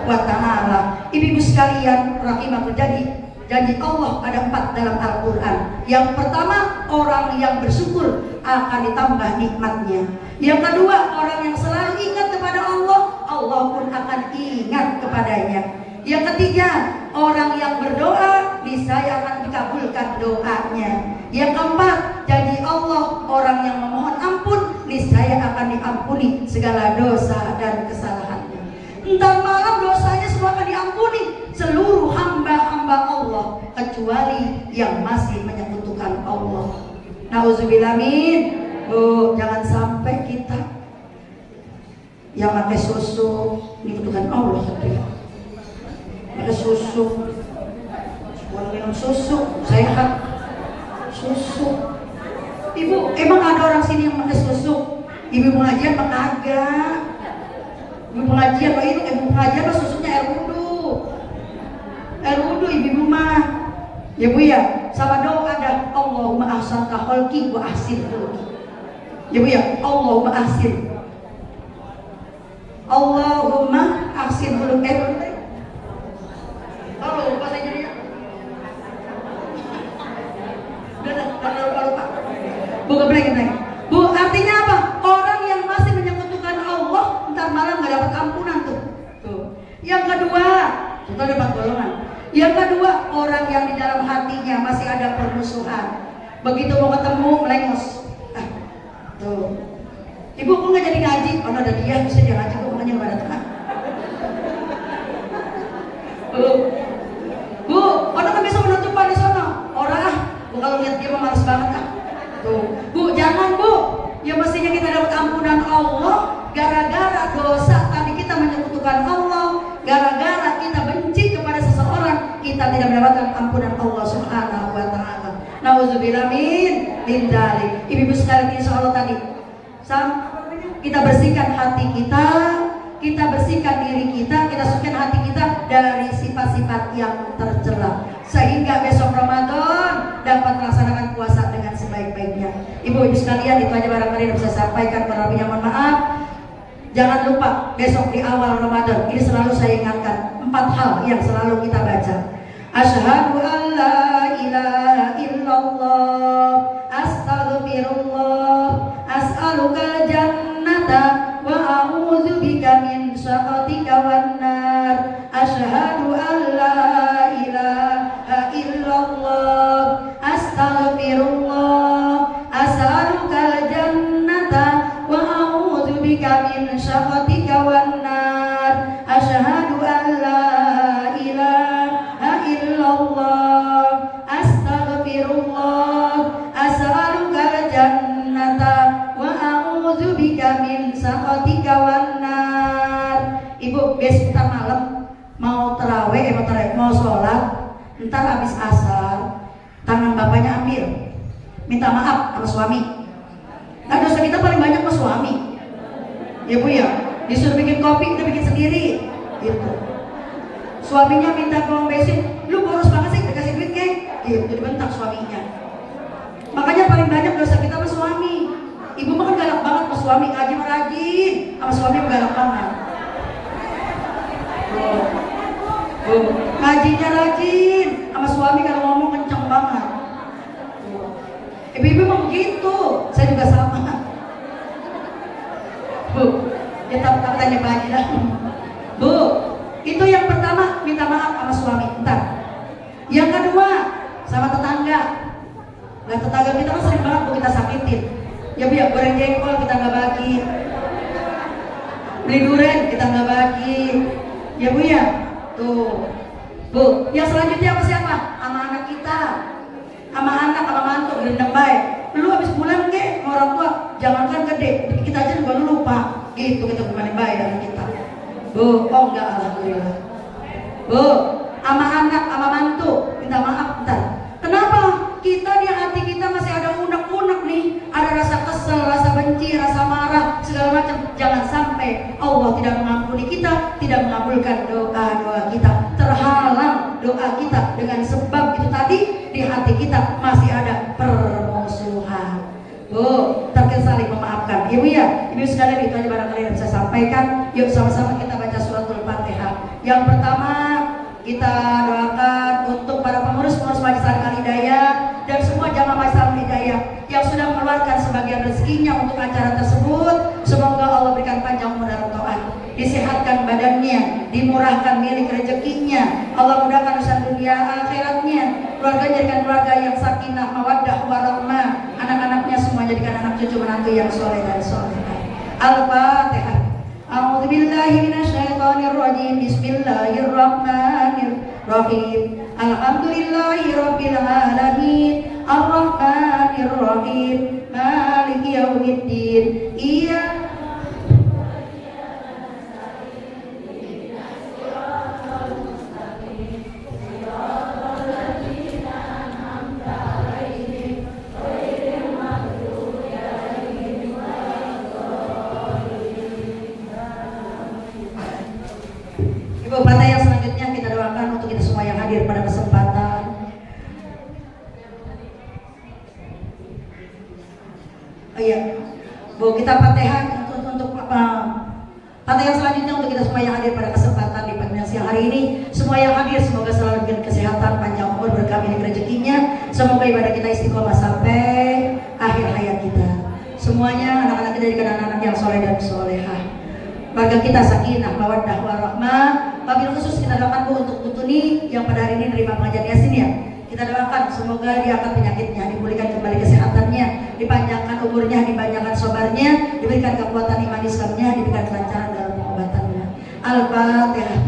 wa ta'ala. Ibu-ibu sekalian, rahimah terjadi. Janji Allah ada 4 dalam Al-Quran. Yang pertama, orang yang bersyukur akan ditambah nikmatnya. Yang kedua, orang yang selalu ingat kepada Allah, Allah pun akan ingat kepadanya. Yang ketiga, orang yang berdoa niscaya akan dikabulkan doanya. Yang keempat, janji Allah, orang yang memohon ampun niscaya akan diampuni segala dosa dan kesalahannya. Entar malam dosanya semua akan diampuni seluruh hamba-hamba Allah kecuali yang masih menyekutukan Allah. Nauzubillah min. Bu, jangan sampai kita yang pakai susu menyekutukan Allah. Pakai susu, minum susu, sehat. Susu. Ibu, emang ada orang sini yang pakai susu? Ibu pengajian mah kagak. Ibu pengajian mah itu, ibu pengajian mah susunya air wudu ibu mah. Ya Bu ya, sama doa ada Allahumma ahsanta khalqi wa ahsin khuluqi. Ya Bu ya, Allahumma ahsin. Allahumma ahsin khuluqi. Lupa saya jadinya. Lupa. Bu, kebleng. Bu, artinya apa? Orang yang masih menyekutukan Allah entar malam gak dapat ampunan tuh. Yang kedua, kita dapat golongan. Yang kedua, orang yang di dalam hatinya masih ada permusuhan. Begitu mau ketemu, melengos. Tuh. Ibu kok nggak jadi ngaji? Kalau ada dia bisa dia ngaji, kok makanya nggak datang. Bu, orang kan bisa menentukan di sana. Orang bu kalau lihat dia males banget Tuh, Bu, jangan Bu. Ya mestinya kita dapat ampunan Allah gara-gara dosa tadi kita menyekutukan Allah, gara-gara kita benci kepada seseorang, kita tidak mendapatkan ampunan Allah Subhanahu wa ta'ala. Nauzubillah min dzalik. Ibu-ibu sekalian, insyaallah tadi kita bersihkan hati kita bersihkan diri kita sucikan hati kita dari sifat-sifat yang tercela, sehingga besok Ramadan dapat melaksanakan puasa dengan sebaik-baiknya. Ibu-ibu sekalian, itu aja barangkali yang bisa saya sampaikan. Kurang mohon maaf. Jangan lupa besok di awal Ramadan ini selalu saya ingatkan 4 hal yang selalu kita baca. Asyhadu an la ilaha illallah, astaghfirullah, as'alukal jannata wa a'udzubika min sakhatika wan nar. Asyhadu an la ilaha illallah, astaghfirullah, as'alukal jannata wa a'udzubika min sakhatika wan nar. Asyhadu an la ilaha illallah, astaghfirullah, as'alukal jannata wa a'udzubika min sakhatika wan nar. Ibu, besok kita malam mau tarawih, mau sholat, ntar habis asar tangan bapaknya ambil, minta maaf sama suami. Nah dosa kita paling banyak sama suami. Ya Bu ya, disuruh bikin kopi, kita bikin sendiri gitu. Suaminya minta tolong bensin, lu boros banget sih, dikasih duit geng gitu, dibentak suaminya. Makanya paling banyak dosa kita sama suami. Ibu mah kan galak banget sama suami, ngaji mah rajin, sama suami galak banget. Ngajinya rajin, sama suami kalau ngomong kenceng banget. Ibu-ibu mah begitu, saya juga sama. Bu, kita tanya Pak Haji lah. Bu, itu yang pertama minta maaf sama suami. Bentar. Yang kedua sama tetangga. Nah tetangga kita kan sering banget Bu kita sakitin. Ya Bu ya, goreng jengkol kita nggak bagi, beli durian kita nggak bagi. Ya Bu ya, tuh Bu. Yang selanjutnya apa siapa? Sama anak kita, sama anak, sama mantu, gerendeng baik. Lu habis pulang ke orang tua, jangankan gede, kita aja juga lupa. Gitu kita kemana baik dengan kita. Bu, oh enggak, alhamdulillah. Bu, sama anak, sama mantu, minta maaf bentar. Kenapa? Kita di hati kita masih ada unek-unek nih, ada rasa kesel, rasa benci, rasa marah, segala macam. Jangan sampai Allah tidak mengampuni kita, tidak mengabulkan doa-doa kita, terhalang doa kita dengan sebab itu tadi di hati kita masih ada permusuhan. Bu, kita saling memaafkan. Ibu ya, ibu sekalian itu aja barangkali yang bisa sampaikan. Yuk sama-sama kita baca suratul Fatihah. Yang pertama kita doakan untuk para pengurus-pengurus Majelis Al-Hidayah dan semua jamaah Majelis Al-Hidayah yang sudah mengeluarkan sebagian rezekinya untuk acara tersebut. Semoga Allah berikan panjang umur dalam taat, disehatkan badannya, dimurahkan milik rezekinya, Allah mudahkan urusan dunia akhiratnya, keluarga jadikan keluarga yang sakinah, mawaddah, warahmah, anak-anaknya semua jadikan anak cucu menantu yang soleh dan solehah. Al-Fatihah. A'udzu billahi minasyaitonir rajim. Bismillahirrahmanirrahim. Alhamdulillahirabbil alamin. Arrahmanir rahim. Maliki yaumiddin. Iyyaka Fatihah. Yang selanjutnya kita doakan untuk kita semua yang hadir pada kesempatan. Oh iya, Bu, kita Fatihah untuk Fatihah yang selanjutnya untuk kita semua yang hadir pada kesempatan di pagi siang hari ini. Semua yang hadir semoga selalu diberikan kesehatan, panjang umur, berkah milik rezekinya. Semoga ibadah kita istiqomah sampai akhir hayat kita. Semuanya anak-anak kita jadikan anak-anak yang soleh dan solehah. Keluarga kita sakinah, mawaddah, warahmah. Wabil khusus kita doakan Bu untuk Butuni yang pada hari ini menerima pengajian Yasin ya. Kita doakan semoga diangkat penyakitnya, dipulihkan kembali kesehatannya, dipanjangkan umurnya, dipanjangkan sabarnya, diberikan kekuatan iman Islamnya, diberikan kelancaran dalam pengobatannya. Al-Fatihah.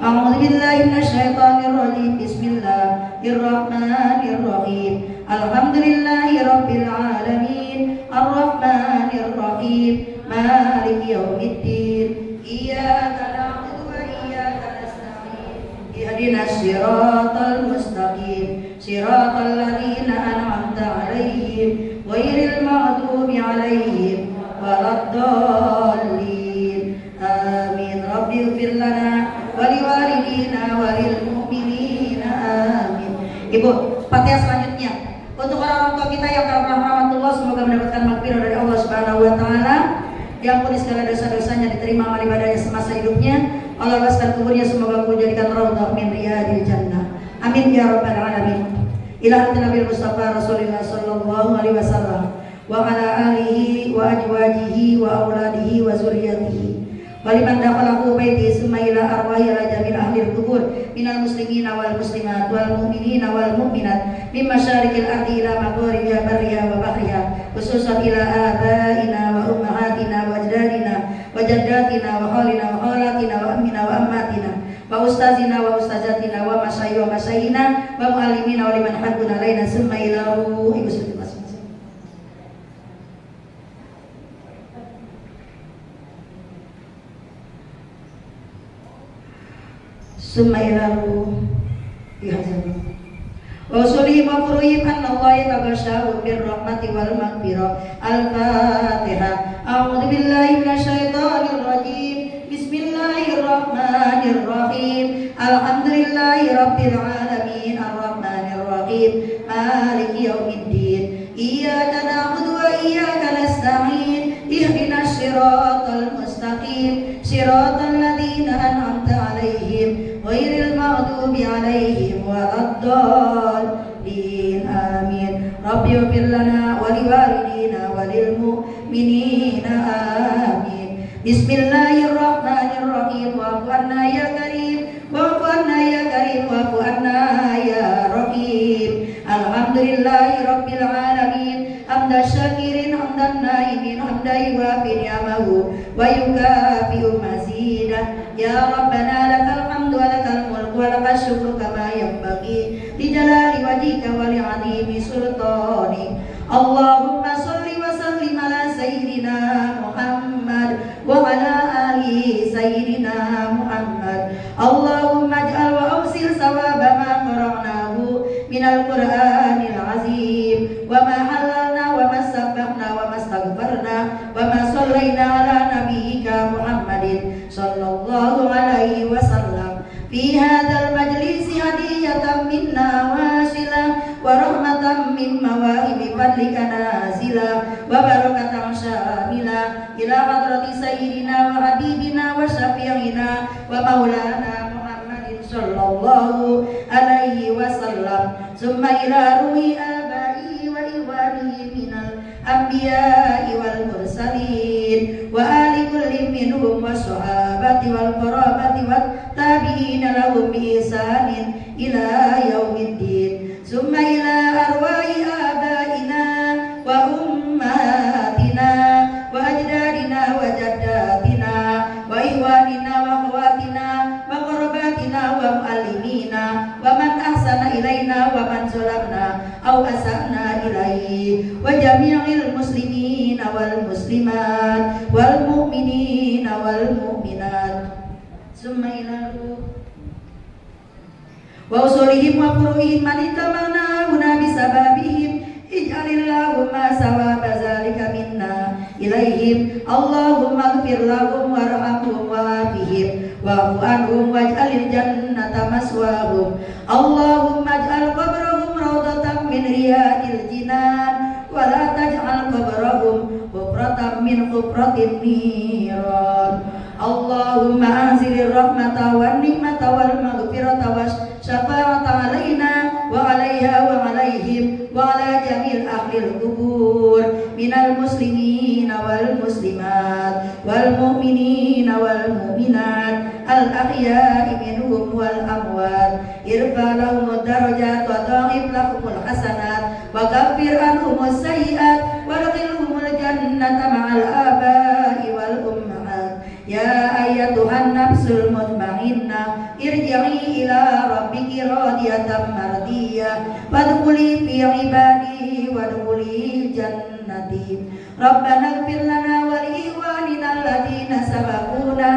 A'udzu billahi minasyaitonir rajim. Bismillahirrahmanirrahim. Alhamdulillahirabbil alamin. Arrahmanir rahim. Maliki yaumiddin. Iyyaka na'budu wa iyyaka nasta'in. Ihdinas siratal mustaqim. Siratal ladzina an'amta 'alaihim ghairil maghdubi 'alaihim waladdallin. Amin. Rabbighfir lana wa liwalidina wa lil mu'minina. Amin. Ibu, Fatihah selanjutnya untuk orang-orang tua kita yang telah rahmatullah, semoga mendapatkan maghfirah dari Allah Subhanahu wa taala, diampuni segala dosa-dosanya, diterima amal ibadahnya semasa hidupnya. Allah luaskan kuburnya, semoga kubur jadikan raudhah min riyadil jannah. Amin ya rabbal alamin. Ila Nabi Mustafa Rasulullah sallallahu alaihi wasallam wa ala alihi wa azwajihi wa auladihi wa zurriyyatihi. Waliman dakhalahu baiti summa ila arwahi ala jamil ahli kubur minal muslimina wal muslimat wal mu'minina wal mu'minat min masyariqil ardi ila magharibiha barriha wa bahriha, khususan ila abaina wa ummahatina wa ajdadina wa jaddatina wa khalina wa khalatina wa ammina wa ammatina wa ustazina wa ustazatina wa masyayikh wa masyayina wa muallimina wa liman hadduna alaina summa ila ruhi muslimin. Summa ila ruhi hazan وصلهم وفرهم أن الله يتغشاهم بالرحمة والمغفرة. الفاتحة. أعوذ بالله من الشيطان الرجيم. بسم الله الرحمن الرحيم. الحمد لله رب العالمين الرحمن الرحيم مالك يوم الدين. إياك نعبد وإياك نستعين. اهدنا الصراط المستقيم صراط الذين أنعمت عليهم غير المغضوب عليهم ولا الضالين آمين. رب اغفر لنا ولوالدينا وللمؤمنين آمين. بسم الله الرحمن الرحيم. واعف عنا يا كريم واعف عنا يا كريم واعف عنا يا رحيم. الحمد لله رب العالمين حمد الشاكرين حمد النائمين حمدا يوافي نعمه ويكافئ مزيدا. يا ربنا لك الحمد ولك الملك ولك الشكر كما ينبغي لجلال وجهك ولعظيم سلطانك. اللهم صل وسلم على سيدنا محمد وعلى آل سيدنا محمد. اللهم اجعل وأوصل ثواب ما قرأناه من القرآن العظيم وما حللنا وما سبحنا وما استغفرنا وما صلينا على نبيك محمد صلى الله عليه وسلم في هذا المجلس هدية منا واصلة ورحمة من مواهب فضلك نازلة وبركة شاملة إلى حضرة سيدنا وحبيبنا وشفيعنا ومولانا محمد صلى الله عليه وسلم ثم إلى روح آبائه وإخوانه من الأنبياء والمرسلين وآل كل منهم والصحابة والقرابة والتابعين لهم بإحسان إلى يوم الدين. ثم إلى أرواح آبائنا وأمهاتنا وأجدادنا وجداتنا وإخواننا وأخواتنا وقرباتنا ومعلمينا ومن أحسن إلينا ومن ظلمنا أو أسأنا إليه وجميع المسلمين والمسلمات والمؤمنين والمؤمنات. ثم إلى وأصولهم وفروعهم من اتبعنا هنا بسببهم اجعل اللهم ثواب ذلك منا إليهم. اللهم اغفر لهم وارحمهم وعافهم واعف عنهم واجعل الجنة مثواهم. اللهم اجعل قبرهم روضة من رياض الجنان ولا تجعل قبرهم حفرة من حفرة النيران. اللهم أنزل الرحمة والنعمة والمغفرة والشفاعة علينا وعليها وعليهم وعلى جميع أهل القبور من المسلمين والمسلمات والمؤمنين والمؤمنات الأحياء منهم والأموات. ارفع لهم الدرجات وضاعف لهم الحسنات وكفر عنهم السيئات وادخلهم الجنة مع الآباء والأمهات. يا أيتها النفس المطمئنة ارجعي إلى ربك راضية مرضية فادخلي في عبادي وادخلي جنتي. ربنا اغفر لنا ولإخواننا الذين سبقونا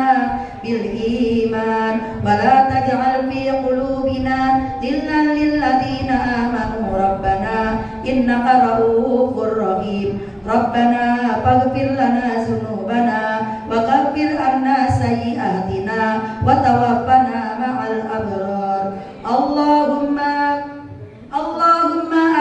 بالإيمان ولا تجعل في قلوبنا غلا للذين آمنوا ربنا إنك رؤوف رحيم. ربنا فاغفر لنا ذنوبنا وكفر عنا سيئاتنا وتوفنا مع الأبرار. اللهم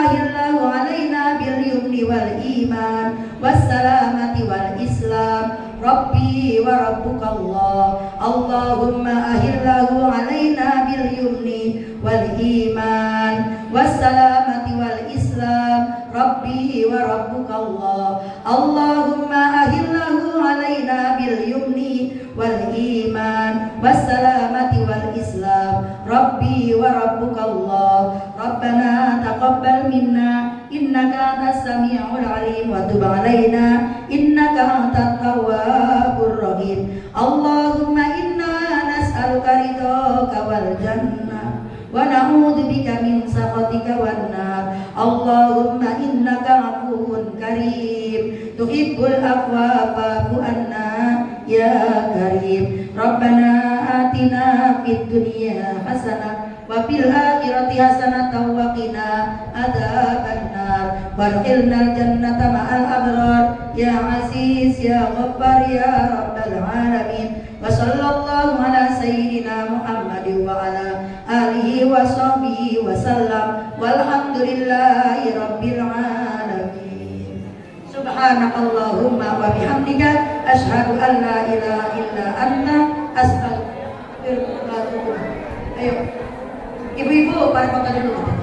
أهله علينا باليمن والإيمان والسلامة والإسلام. ربي وربك الله. اللهم أهله علينا باليمن والإيمان والسلامة والإسلام. ربي وربك الله. اللهم أهله علينا باليمن والإيمان والسلامة والإسلام. ربي وربك الله. ربنا تقبل منا إنك أنت السميع العليم وتب علينا إنك أنت التواب الرحيم. اللهم إنا نسألك رضاك والجنة ونعوذ بك من سخطك والنار. اللهم إنك عفو كريم تحب العفو فاعف عنا يا كريم. ربنا آتنا في الدنيا حسنة wa fil akhirati hasanatan wa qina adzabannar warqilna jannata ma'al abrar ya aziz ya ghaffar ya rabbal alamin wa sallallahu ala sayyidina Muhammadin wa ala alihi wa sahbihi wa sallam walhamdulillahi rabbil alamin. Subhanakallahumma wa bihamdika asyhadu an la ilaha illa anta astaghfiruka wa atubu ilaik. Ayo ibu-ibu pada foto dulu.